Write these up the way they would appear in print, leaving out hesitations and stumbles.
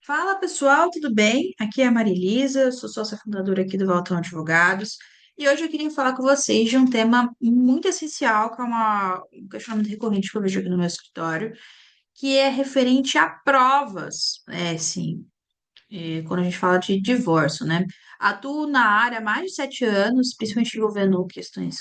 Fala pessoal, tudo bem? Aqui é a Marilisa, eu sou sócia fundadora aqui do Valtão Advogados e hoje eu queria falar com vocês de um tema muito essencial, que é um questionamento recorrente que eu vejo aqui no meu escritório, que é referente a provas, sim, quando a gente fala de divórcio, né? Atuo na área há mais de 7 anos, principalmente envolvendo questões,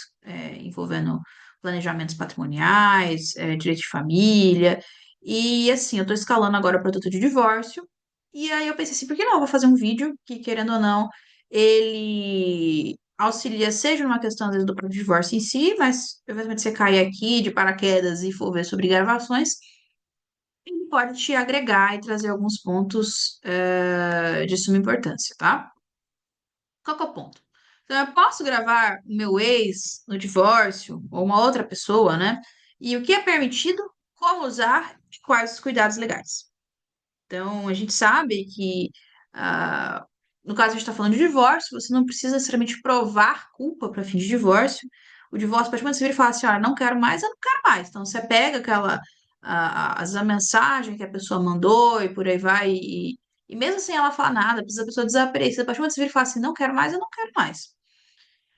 envolvendo planejamentos patrimoniais, direito de família, e assim, eu estou escalando agora o produto de divórcio, e aí eu pensei assim, por que não? Eu vou fazer um vídeo que, querendo ou não, ele auxilia, seja numa questão, às vezes, do próprio divórcio em si, mas, eventualmente, você cair aqui de paraquedas e for ver sobre gravações, ele pode te agregar e trazer alguns pontos de suma importância, tá? Qual que é o ponto? Então, eu posso gravar o meu ex no divórcio, ou uma outra pessoa, né? E o que é permitido, como usar e quais os cuidados legais. Então, a gente sabe que, ah, no caso, a gente está falando de divórcio, você não precisa necessariamente provar culpa para fim de divórcio. O divórcio, a partir do momento que você vira e fala assim, não quero mais, eu não quero mais. Então, você pega a mensagem que a pessoa mandou e por aí vai, e mesmo sem ela falar nada, precisa a pessoa desaparecer. A partir do momento que você vira e fala assim, não quero mais, eu não quero mais.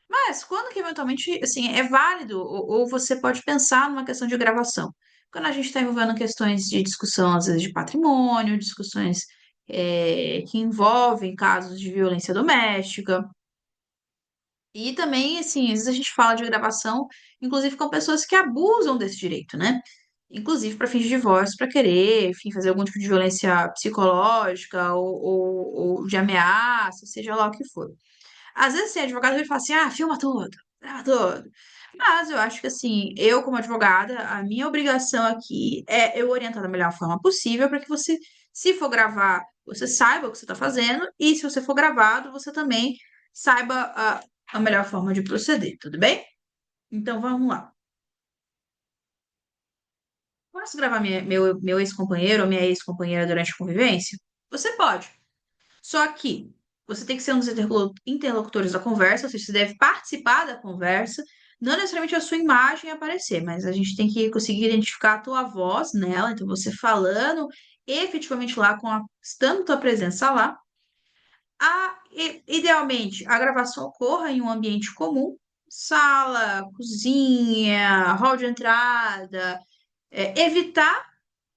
Mas quando que eventualmente, assim, é válido, ou você pode pensar numa questão de gravação. Quando a gente está envolvendo questões de discussão, às vezes, de patrimônio, discussões que envolvem casos de violência doméstica. E também, assim, às vezes a gente fala de gravação, inclusive com pessoas que abusam desse direito, né? Inclusive para fins de divórcio, para querer, enfim, fazer algum tipo de violência psicológica ou de ameaça, seja lá o que for. Às vezes, assim, advogado ele fala assim, filma tudo, grava tudo. Mas eu acho que, assim, eu como advogada, a minha obrigação aqui é eu orientar da melhor forma possível para que você, se for gravar, você saiba o que você está fazendo e se você for gravado, você também saiba a melhor forma de proceder, tudo bem? Então, vamos lá. Posso gravar meu ex-companheiro ou minha ex-companheira durante a convivência? Você pode. Só que você tem que ser um dos interlocutores da conversa, ou seja, você deve participar da conversa, não necessariamente a sua imagem aparecer, mas a gente tem que conseguir identificar a tua voz nela, então você falando efetivamente lá, estando tua presença lá. Idealmente, a gravação ocorra em um ambiente comum, sala, cozinha, hall de entrada, evitar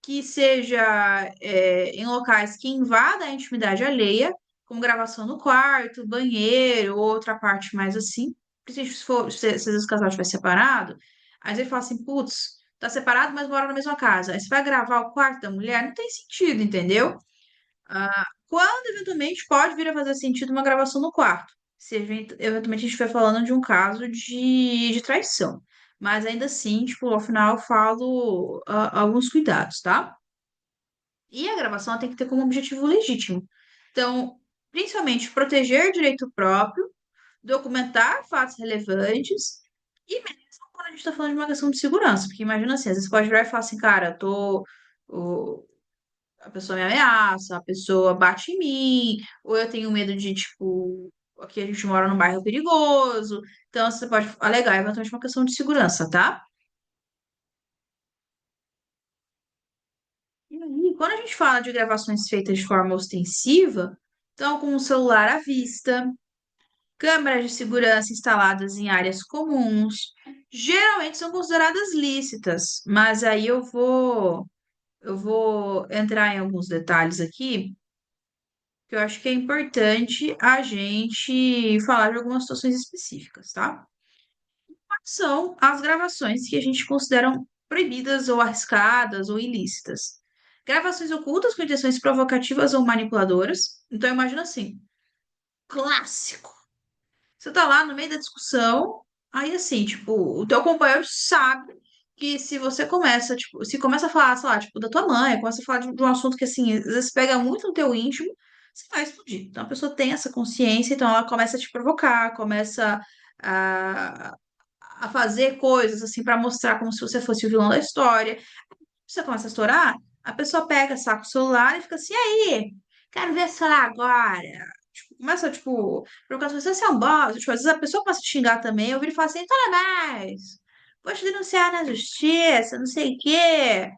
que seja em locais que invada a intimidade alheia, como gravação no quarto, banheiro, ou outra parte mais assim. Principalmente se às vezes o casal estiver separado, aí você fala assim, putz, tá separado, mas mora na mesma casa. Aí você vai gravar o quarto da mulher, não tem sentido, entendeu? Quando eventualmente pode vir a fazer sentido uma gravação no quarto, se eventualmente a gente estiver falando de um caso de traição. Mas ainda assim, tipo, ao final eu falo alguns cuidados, tá? E a gravação ela tem que ter como objetivo legítimo. Então, principalmente, proteger o direito próprio, documentar fatos relevantes e mesmo quando a gente está falando de uma questão de segurança. Porque imagina assim, às vezes pode virar e falar assim, cara, o- a pessoa me ameaça, a pessoa bate em mim, ou eu tenho medo de, tipo, aqui a gente mora num bairro perigoso. Então, você pode alegar eventualmente uma questão de segurança, tá? E aí, quando a gente fala de gravações feitas de forma ostensiva, então com o celular à vista, câmeras de segurança instaladas em áreas comuns, geralmente são consideradas lícitas, mas aí eu vou entrar em alguns detalhes aqui, que eu acho que é importante a gente falar de algumas situações específicas, tá? Quais são as gravações que a gente considera proibidas ou arriscadas ou ilícitas? Gravações ocultas com intenções provocativas ou manipuladoras. Então, imagina assim, clássico. Você tá lá no meio da discussão, aí assim, tipo, o teu companheiro sabe que se você começa, tipo, se começa a falar, sei lá, tipo, da tua mãe, começa a falar de um assunto que, assim, às vezes pega muito no teu íntimo, você vai explodir. Então, a pessoa tem essa consciência, então ela começa a te provocar, começa a, a fazer coisas, assim, para mostrar como se você fosse o vilão da história. Você começa a estourar, a pessoa pega, saca o celular e fica assim, e aí, quero ver o celular agora. Tipo, começa, tipo, provocar você é um bosta. Tipo, às vezes a pessoa começa a te xingar também, eu viro e falo assim, fala mais, vou te denunciar na justiça, não sei o quê.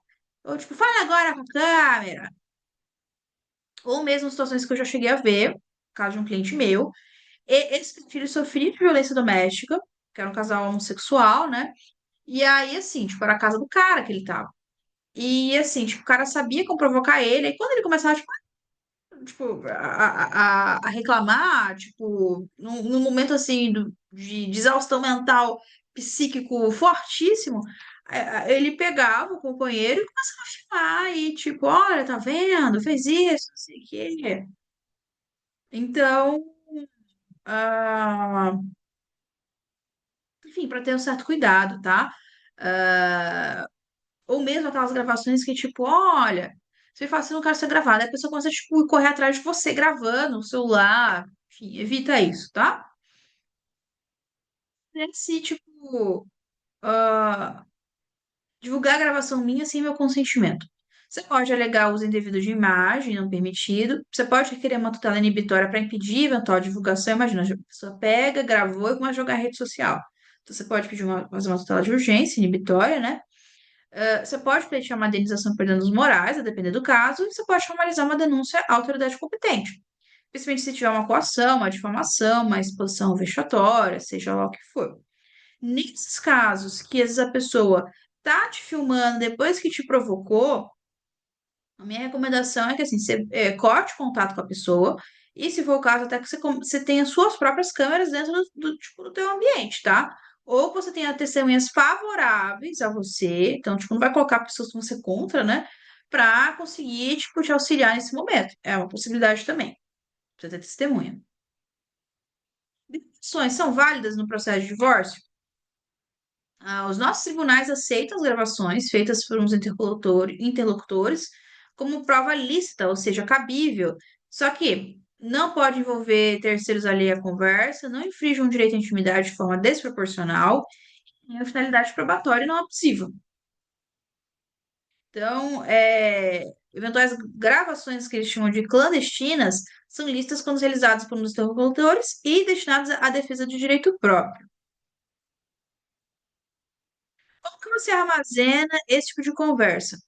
Ou, tipo, fala agora com a câmera. ou mesmo situações que eu já cheguei a ver, caso de um cliente meu, esse filho sofria de violência doméstica, que era um casal homossexual, né? E aí, assim, tipo, era a casa do cara que ele tava. E assim, tipo, o cara sabia como provocar ele, e quando ele começava, tipo, a reclamar, tipo, num momento assim de exaustão mental, psíquico fortíssimo, ele pegava o companheiro e começava a filmar, e tipo, olha, tá vendo? Fez isso, não sei o quê. Então, ah, enfim, para ter um certo cuidado, tá? Ah, ou mesmo aquelas gravações que, tipo, olha, você fala assim, não quero ser gravada, aí a pessoa começa, tipo, correr atrás de você gravando o celular, enfim, evita isso, tá? Se, tipo, ah, divulgar a gravação minha sem meu consentimento. Você pode alegar uso indevido de imagem, não permitido. Você pode requerer uma tutela inibitória para impedir eventual divulgação. Imagina, a pessoa pega, gravou e começa a jogar em rede social. Então, você pode pedir fazer uma tutela de urgência inibitória, né? Você pode pleitear uma indenização por danos morais, a depender do caso, e você pode formalizar uma denúncia à autoridade competente. Principalmente se tiver uma coação, uma difamação, uma exposição vexatória, seja lá o que for. Nesses casos que às vezes a pessoa tá te filmando depois que te provocou, a minha recomendação é que assim, você corte contato com a pessoa e, se for o caso, até que você tenha suas próprias câmeras dentro tipo, do teu ambiente, tá? Ou que você tenha testemunhas favoráveis a você, então, tipo, não vai colocar pessoas que você contra, né? Pra conseguir, tipo, te auxiliar nesse momento. É uma possibilidade também. Você ter testemunha. Ações são válidas no processo de divórcio? Os nossos tribunais aceitam as gravações feitas por uns interlocutores como prova lícita, ou seja, cabível. Só que não pode envolver terceiros alheios à conversa, não infringe um direito à intimidade de forma desproporcional e a finalidade probatória não é possível. Então, eventuais gravações que eles chamam de clandestinas são listas quando realizadas por um dos interlocutores e destinadas à defesa de direito próprio. Como que você armazena esse tipo de conversa?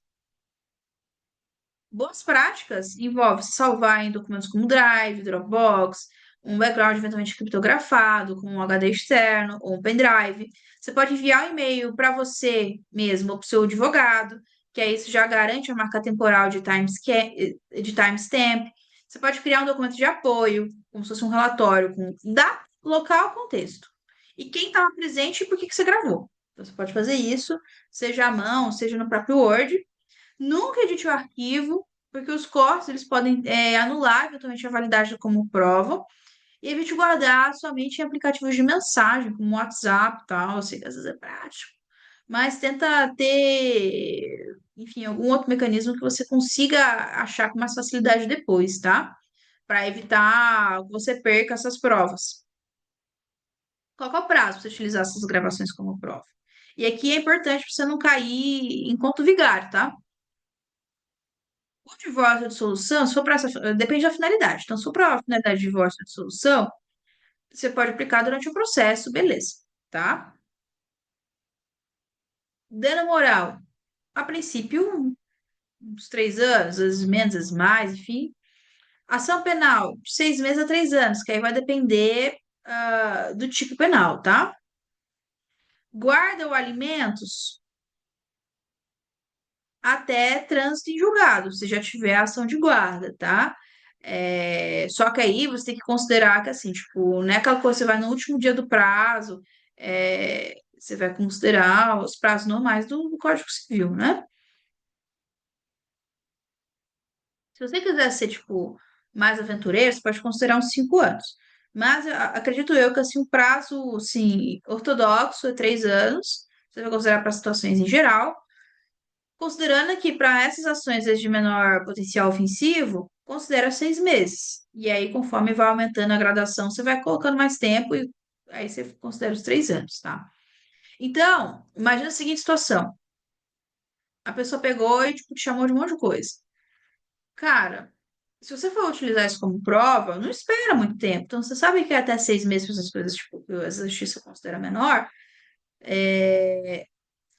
Boas práticas envolvem se salvar em documentos como Drive, Dropbox, um background eventualmente criptografado, com um HD externo ou um pendrive. Você pode enviar um e-mail para você mesmo ou para o seu advogado, que aí isso já garante a marca temporal de timestamp. Você pode criar um documento de apoio, como se fosse um relatório com data, local, contexto. E quem estava presente e por que que você gravou. Então, você pode fazer isso, seja à mão, seja no próprio Word. Nunca edite o arquivo, porque os cortes eles podem anular eventualmente a validade como prova. E evite guardar somente em aplicativos de mensagem, como WhatsApp e tal. Eu sei que às vezes é prático. Mas tenta ter, enfim, algum outro mecanismo que você consiga achar com mais facilidade depois, tá? Para evitar que você perca essas provas. Qual que é o prazo para você utilizar essas gravações como prova? E aqui é importante para você não cair em conto vigário, tá? O divórcio de solução, se for para essa, depende da finalidade. Então, se for para a finalidade de divórcio de solução, você pode aplicar durante o processo, beleza, tá? Dano moral, a princípio, uns 3 anos, às vezes menos, às vezes mais, enfim. Ação penal, de 6 meses a 3 anos, que aí vai depender, do tipo penal, tá? Guarda ou alimentos, até trânsito em julgado, se já tiver ação de guarda, tá? Só que aí você tem que considerar que, assim, tipo, não é aquela coisa que você vai no último dia do prazo, você vai considerar os prazos normais do Código Civil, né? Se você quiser ser, tipo, mais aventureiro, você pode considerar uns 5 anos. Mas acredito eu que, assim, um prazo, assim, ortodoxo é 3 anos, você vai considerar para situações em geral. Considerando que para essas ações de menor potencial ofensivo, considera 6 meses. E aí, conforme vai aumentando a gradação, você vai colocando mais tempo e aí você considera os 3 anos, tá? Então, imagina a seguinte situação: a pessoa pegou e tipo, te chamou de um monte de coisa. Cara, se você for utilizar isso como prova, não espera muito tempo. Então, você sabe que é até 6 meses para essas coisas, tipo, que a justiça considera menor.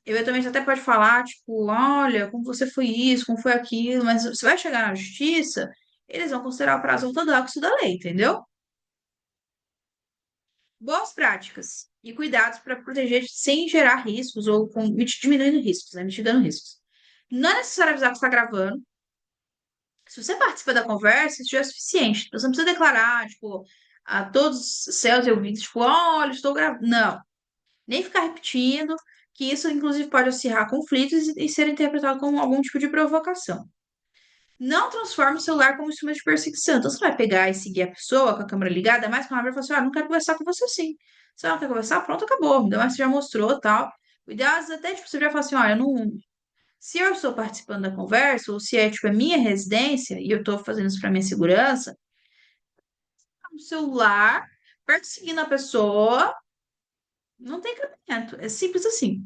Eventualmente até pode falar, tipo, olha, como você foi isso, como foi aquilo, mas você vai chegar na justiça eles vão considerar o prazo ortodoxo da lei, entendeu? Boas práticas e cuidados para proteger sem gerar riscos ou diminuindo riscos, né? Mitigando riscos. Não é necessário avisar que está gravando. Se você participa da conversa, isso já é suficiente. Então, você não precisa declarar, tipo, a todos os céus e ouvintes, tipo, olha, estou gravando. Não. Nem ficar repetindo, que isso, inclusive, pode acirrar conflitos e ser interpretado como algum tipo de provocação. Não transforme o celular como instrumento de perseguição. Então, você vai pegar e seguir a pessoa com a câmera ligada, mais que uma vez e falar assim: ah, não quero conversar com você assim. Se ela não quer conversar, pronto, acabou. Ainda mais que você já mostrou tal. O ideal é até, tipo, você virar e falar assim: olha, eu não. Se eu estou participando da conversa, ou se é, tipo, a minha residência e eu estou fazendo isso para minha segurança, no celular, perseguindo a pessoa, não tem cabimento. É simples assim.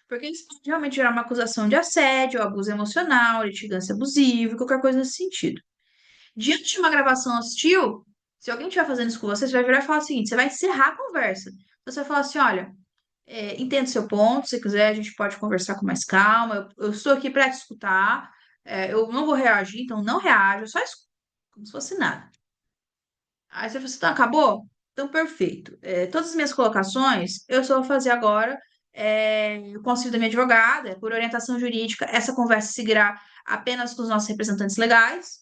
Porque isso pode realmente gerar uma acusação de assédio, abuso emocional, litigância abusiva, qualquer coisa nesse sentido. Diante de uma gravação hostil, se alguém estiver fazendo isso com você, você vai virar e falar o seguinte: você vai encerrar a conversa. Você vai falar assim: olha, entendo seu ponto, se quiser, a gente pode conversar com mais calma. Eu estou aqui para te escutar. Eu não vou reagir, então não reaja, só escuta, como se fosse nada. Aí você fala assim: tá, acabou? Então, perfeito. Todas as minhas colocações eu só vou fazer agora com o auxílio da minha advogada, por orientação jurídica. Essa conversa seguirá apenas com os nossos representantes legais.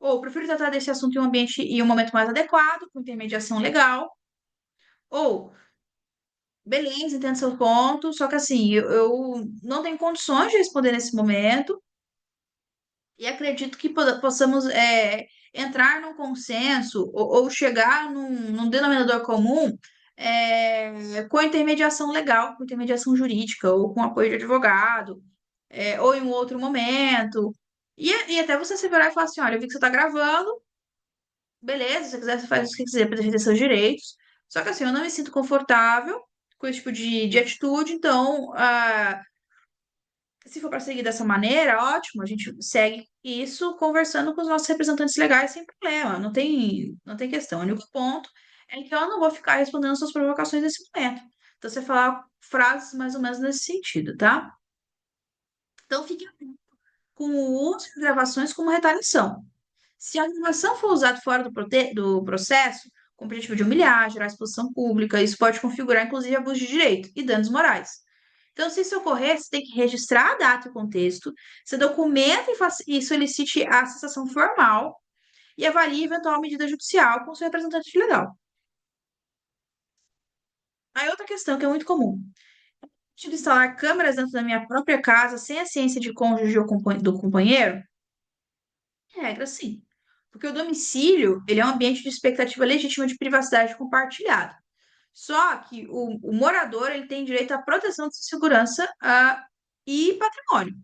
Ou prefiro tratar desse assunto em um ambiente e um momento mais adequado, com intermediação legal. Ou, beleza, entendo seu ponto, só que assim, eu não tenho condições de responder nesse momento e acredito que possamos entrar num consenso ou chegar num denominador comum com a intermediação legal, com intermediação jurídica, ou com apoio de advogado, ou em um outro momento. E até você se virar e falar assim: olha, eu vi que você está gravando. Beleza, se você quiser, você faz o que quiser para defender seus direitos. Só que assim, eu não me sinto confortável com esse tipo de atitude, então, se for para seguir dessa maneira, ótimo, a gente segue isso conversando com os nossos representantes legais sem problema, não tem questão. O único ponto é que eu não vou ficar respondendo suas provocações nesse momento. Então, você falar frases mais ou menos nesse sentido, tá? Então, fique com o uso de gravações como retaliação. Se a gravação for usada fora do processo, com o objetivo de humilhar, gerar exposição pública, isso pode configurar, inclusive, abuso de direito e danos morais. Então, se isso ocorrer, você tem que registrar a data e o contexto, você documenta e solicite a cessação formal e avalie eventual medida judicial com o seu representante legal. Aí, outra questão que é muito comum. De instalar câmeras dentro da minha própria casa sem a ciência de cônjuge ou do companheiro? Regra, sim. Porque o domicílio, ele é um ambiente de expectativa legítima de privacidade compartilhada. Só que o morador, ele tem direito à proteção de sua segurança e patrimônio.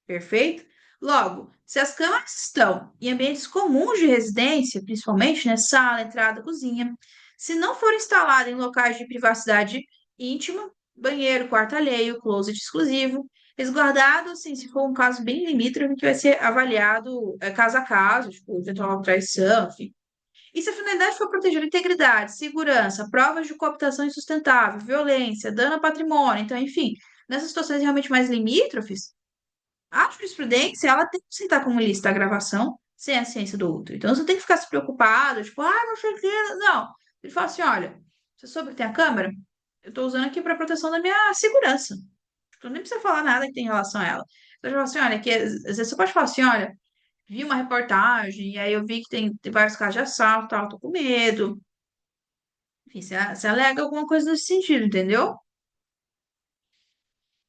Perfeito? Logo, se as câmaras estão em ambientes comuns de residência, principalmente, né, sala, entrada, cozinha, se não for instalada em locais de privacidade íntima, banheiro, quarto alheio, closet exclusivo, resguardado, assim, se for um caso bem limítrofe, que vai ser avaliado caso a caso, tipo, eventual traição, enfim. E se a finalidade for proteger a integridade, segurança, provas de cooptação insustentável, violência, dano a patrimônio, então, enfim, nessas situações realmente mais limítrofes, a jurisprudência, ela tem que citar como lista a gravação sem a ciência do outro. Então, você não tem que ficar se preocupado, tipo, não sei o quê. Não. Ele fala assim, olha, você soube que tem a câmera? Eu estou usando aqui para proteção da minha segurança. Tu nem precisa falar nada que tem em relação a ela. Então, eu falo assim, olha, que às vezes você pode falar assim, olha, vi uma reportagem, e aí eu vi que tem vários casos de assalto, tal, tô com medo. Enfim, você alega alguma coisa nesse sentido, entendeu?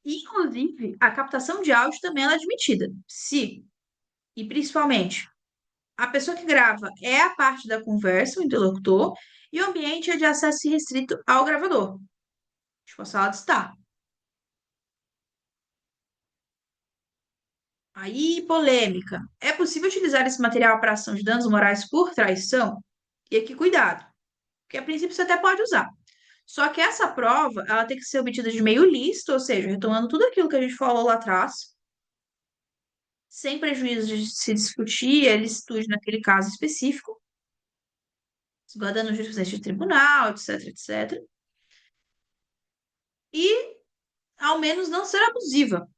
Inclusive, a captação de áudio também ela é admitida. Se, e principalmente, a pessoa que grava é a parte da conversa, o interlocutor, e o ambiente é de acesso restrito ao gravador. Tipo, a sala de estar. Aí, polêmica. É possível utilizar esse material para ação de danos morais por traição? E aqui, cuidado, porque a princípio você até pode usar. Só que essa prova, ela tem que ser obtida de meio lícito, ou seja, retomando tudo aquilo que a gente falou lá atrás, sem prejuízo de se discutir a licitude naquele caso específico, guardando jurisprudência de tribunal, etc, etc. E, ao menos, não ser abusiva.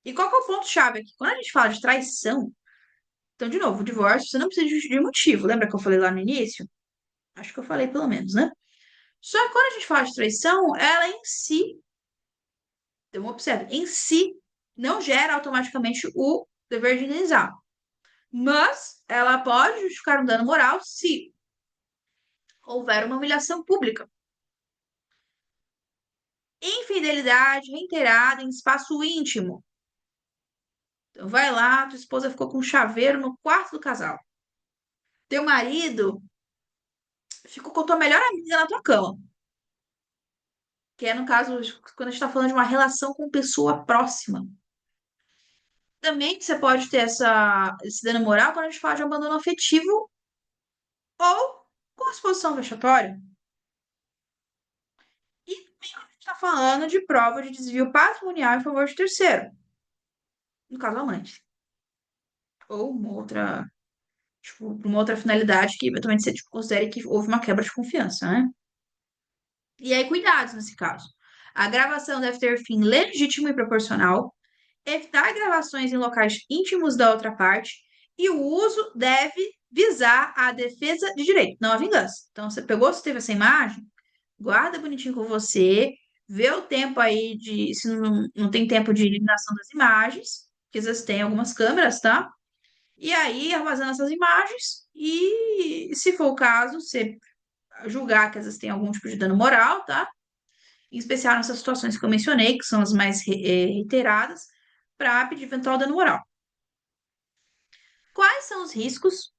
E qual que é o ponto-chave aqui? Quando a gente fala de traição, então, de novo, o divórcio, você não precisa de motivo. Lembra que eu falei lá no início? Acho que eu falei pelo menos, né? Só que quando a gente fala de traição, ela em si, então observe, em si, não gera automaticamente o dever de indenizar. Mas ela pode justificar um dano moral se houver uma humilhação pública. Infidelidade reiterada em espaço íntimo. Então, vai lá, tua esposa ficou com um chaveiro no quarto do casal. Teu marido ficou com a tua melhor amiga na tua cama. Que é, no caso, quando a gente está falando de uma relação com pessoa próxima. Também você pode ter esse dano moral quando a gente fala de abandono afetivo ou com exposição vexatória. E também quando a gente está falando de prova de desvio patrimonial em favor de terceiro, no caso, amante. Ou uma outra, tipo, uma outra finalidade que eventualmente você tipo, considere que houve uma quebra de confiança, né? E aí, cuidados nesse caso. A gravação deve ter fim legítimo e proporcional, evitar gravações em locais íntimos da outra parte, e o uso deve visar a defesa de direito, não a vingança. Então, você pegou, você teve essa imagem, guarda bonitinho com você, vê o tempo aí de, se não tem tempo de eliminação das imagens, que às vezes tem algumas câmeras, tá? E aí, armazena essas imagens, e se for o caso, você julgar que às vezes tem algum tipo de dano moral, tá? Em especial nessas situações que eu mencionei, que são as mais reiteradas, para pedir eventual dano moral. Quais são os riscos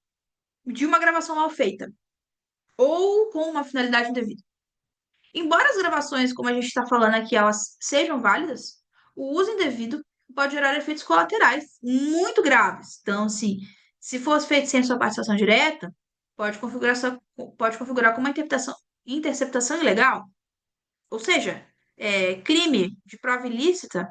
de uma gravação mal feita ou com uma finalidade indevida? Embora as gravações, como a gente está falando aqui, elas sejam válidas, o uso indevido pode gerar efeitos colaterais muito graves. Então, assim, se fosse feito sem sua participação direta, pode configurar como uma interceptação ilegal, ou seja, crime de prova ilícita.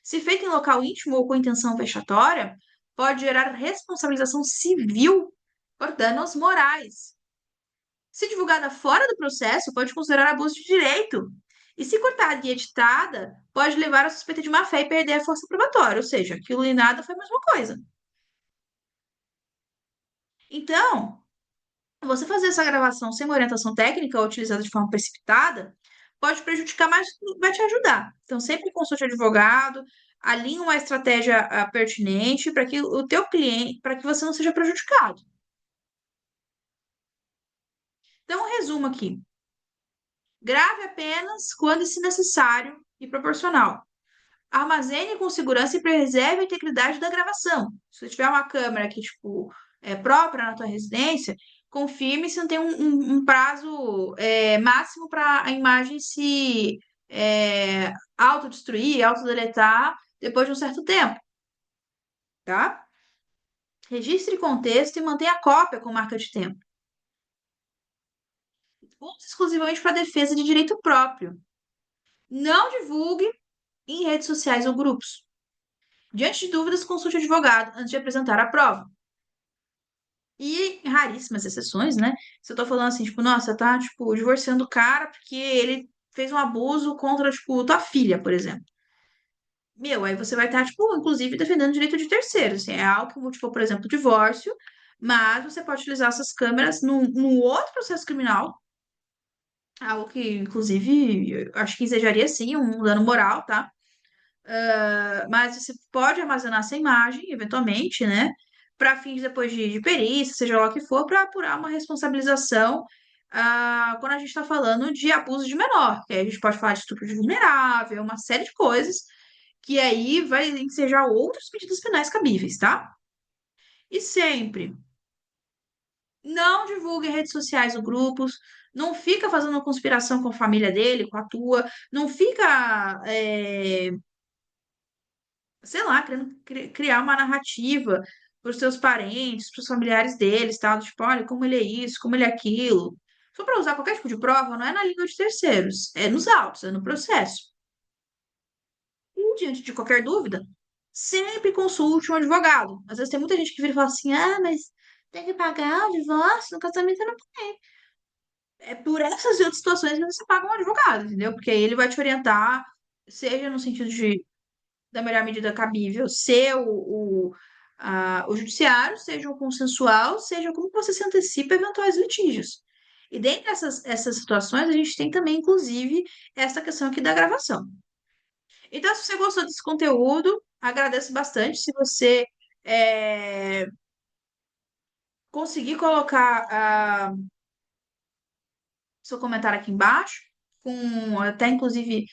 Se feito em local íntimo ou com intenção vexatória, pode gerar responsabilização civil por danos morais. Se divulgada fora do processo, pode considerar abuso de direito. E se cortada e editada, pode levar à suspeita de má-fé e perder a força probatória, ou seja, aquilo e nada foi a mesma coisa. Então, você fazer essa gravação sem uma orientação técnica ou utilizada de forma precipitada pode prejudicar, mas vai te ajudar. Então, sempre consulte advogado, alinhe uma estratégia pertinente para que o teu cliente, para que você não seja prejudicado. Então, um resumo aqui. Grave apenas quando se necessário e proporcional. Armazene com segurança e preserve a integridade da gravação. Se você tiver uma câmera que, tipo, é própria na tua residência, confirme se não tem um prazo máximo para a imagem se autodestruir, autodeletar depois de um certo tempo, tá? Registre contexto e mantenha a cópia com marca de tempo. Use exclusivamente para defesa de direito próprio. Não divulgue em redes sociais ou grupos. Diante de dúvidas, consulte o advogado antes de apresentar a prova. E em raríssimas exceções, né? Se eu tô falando assim, tipo, nossa, tá, tipo, divorciando o cara porque ele fez um abuso contra, tipo, tua filha, por exemplo. Meu, aí você vai estar, tipo, inclusive defendendo o direito de terceiros. Assim, é algo que motivou, por exemplo, o divórcio, mas você pode utilizar essas câmeras num outro processo criminal, algo que, inclusive, eu acho que ensejaria, sim, um dano moral, tá? Mas você pode armazenar essa imagem, eventualmente, né? Para fins depois de perícia, seja lá o que for, para apurar uma responsabilização quando a gente está falando de abuso de menor. Que aí a gente pode falar de estupro de vulnerável, uma série de coisas, que aí vai ensejar outros pedidos penais cabíveis, tá? E sempre, não divulgue em redes sociais ou grupos, não fica fazendo uma conspiração com a família dele, com a tua, não fica sei lá, querendo criar uma narrativa para os seus parentes, para os familiares deles, tal, tipo, olha, como ele é isso, como ele é aquilo. Se for para usar qualquer tipo de prova, não é na língua de terceiros, é nos autos, é no processo. E diante de qualquer dúvida, sempre consulte um advogado. Às vezes tem muita gente que vira e fala assim, ah, mas tem que pagar o divórcio, no casamento eu não tem. É por essas e outras situações que você paga um advogado, entendeu? Porque aí ele vai te orientar, seja no sentido de da melhor medida cabível, ser o judiciário, seja o consensual, seja como que você se antecipa a eventuais litígios. E dentre essas situações, a gente tem também, inclusive, essa questão aqui da gravação. Então, se você gostou desse conteúdo, agradeço bastante. Se você é, conseguir colocar seu comentário aqui embaixo, com até inclusive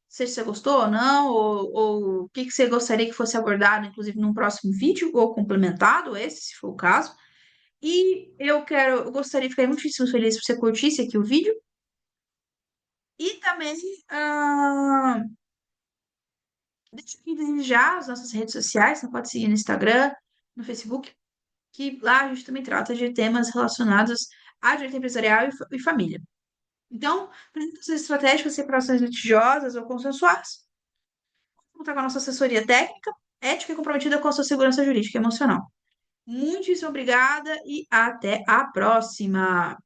se você gostou ou não, ou o que que você gostaria que fosse abordado, inclusive num próximo vídeo, ou complementado esse, se for o caso. E eu gostaria, ficaria muitíssimo feliz se você curtisse aqui o vídeo. E também ah, deixa aqui desejar as nossas redes sociais, você pode seguir no Instagram, no Facebook, que lá a gente também trata de temas relacionados à direito empresarial e família. Então, apresentações estratégicas, separações litigiosas ou consensuais, contar com a nossa assessoria técnica, ética e comprometida com a sua segurança jurídica e emocional. Muitíssimo obrigada e até a próxima!